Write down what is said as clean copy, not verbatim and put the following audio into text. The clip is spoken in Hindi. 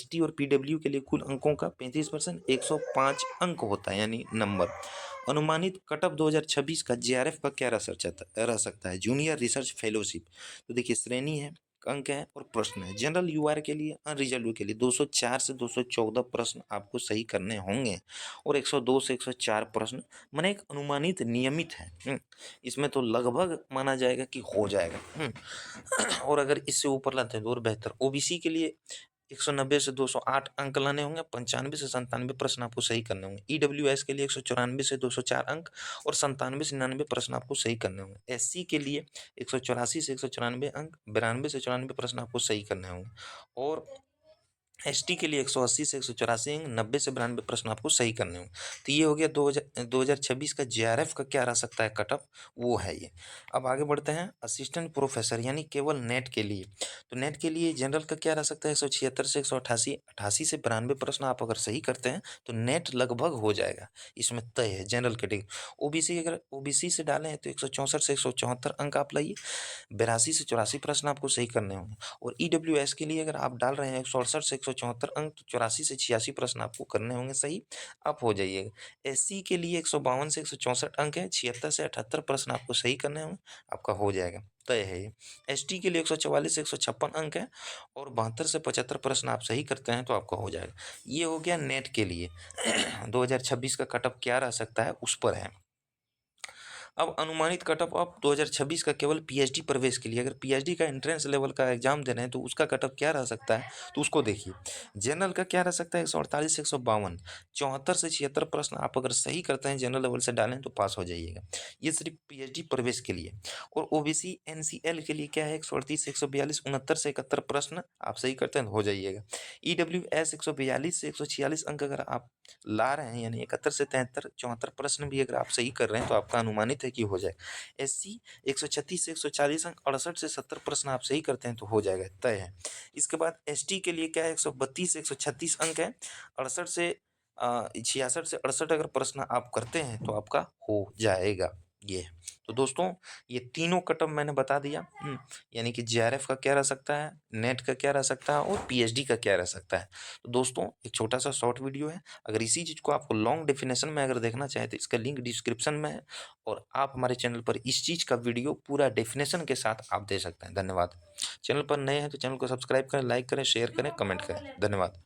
एसटी और पीडब्ल्यू के लिए कुल अंकों का 35% 105 अंक होता है यानी नंबर। अनुमानित कट ऑफ 2026 का जेआरएफ का क्या रह सकता है? Junior research fellowship. तो देखिए श्रेणी है, अंक है और प्रश्न है। जनरल यूआर के लिए, अनरिजर्व के लिए 204 से 214 प्रश्न आपको सही करने होंगे और 102 से 104 प्रश्न माने एक अनुमानित नियमित है। इसमें तो लगभग माना जाएगा कि हो जाएगा। और अगर इससे ऊपर लाते हैं तो और बेहतर। ओबीसी के लिए 190 से 208 अंक लाने होंगे, 95 से 97 प्रश्न आपको सही करने होंगे। ईडब्ल्यूएस के लिए 194 से 204 अंक और 97 से 99 प्रश्न आपको सही करने होंगे। एससी के लिए 184 से 194 अंक, 92 से 94 प्रश्न आपको सही करने होंगे और एसटी के लिए 180 से 184 अंक, 90 से 92 प्रश्न आपको सही करने होंगे। तो ये हो गया 2026 का जेआरएफ का क्या रह सकता है कट ऑफ, वो है ये। अब आगे बढ़ते हैं असिस्टेंट प्रोफेसर यानी केवल नेट के लिए। तो नेट के लिए जनरल का क्या रह सकता है? 176 से 188, 88 से 92 प्रश्न आप अगर सही करते हैं तो नेट लगभग हो जाएगा, इसमें तय है जनरल कैटेगरी। ओबीसी अगर ओबीसी से डालें तो 164 से 174 अंक आप लाइए, 82 से 84 प्रश्न आपको सही करने होंगे। और ईडब्ल्यूएस के लिए अगर आप डाल रहे हैं 168 से 174 अंक तो 84 से 86 प्रश्न आपको करने होंगे सही, आप हो जाइएगा। एससी के लिए 152 से 164 अंक है, 76 से 78 प्रश्न आपको सही करने होंगे, आपका हो जाएगा, तय है ये। एसटी के लिए 144 से 156 अंक है और 72 से 75 प्रश्न आप सही करते हैं तो आपका हो जाएगा। ये हो गया नेट के लिए। 2026 का कट ऑफ क्या रह सकता है उस पर है। अब अनुमानित कट ऑफ 2026 का केवल पीएचडी प्रवेश के लिए, अगर पीएचडी का एंट्रेंस लेवल का एग्जाम दे रहे हैं तो उसका कट ऑफ क्या रह सकता है, तो उसको देखिए। जनरल का क्या रह सकता है? 148 से 152, 74 से 76 प्रश्न आप अगर सही करते हैं जनरल लेवल से डालें तो पास हो जाइएगा। ये सिर्फ पीएचडी प्रवेश के लिए। और ओबीसी एनसीएल के लिए क्या है? 138 से 142, 69 से 71 प्रश्न आप सही करते हैं तो हो जाइएगा। ईडब्ल्यूएस 142 से 146 अंक अगर आप ला रहे हैं यानी 71 से 73, 74 प्रश्न भी अगर आप सही कर रहे हैं तो आपका अनुमानित है कि हो जाएगा। एससी 136 से 140 अंक, 68 से 70 प्रश्न आप सही करते हैं तो हो जाएगा, तय है। इसके बाद एसटी के लिए क्या है? 132 से 136 अंक है, 68 से 66 से 68 अगर प्रश्न आप करते हैं तो आपका हो जाएगा। ये है। तो दोस्तों ये तीनों कटअप मैंने बता दिया। यानी कि जेआरएफ का क्या रह सकता है, नेट का क्या रह सकता है और पीएचडी का क्या रह सकता है। तो दोस्तों एक छोटा सा शॉर्ट वीडियो है, अगर इसी चीज़ को आपको लॉन्ग डेफिनेशन में अगर देखना चाहें तो इसका लिंक डिस्क्रिप्शन में है और आप हमारे चैनल पर इस चीज़ का वीडियो पूरा डेफिनेशन के साथ आप दे सकते हैं। धन्यवाद। चैनल पर नए हैं तो चैनल को सब्सक्राइब करें, लाइक करें, शेयर करें, कमेंट करें। धन्यवाद।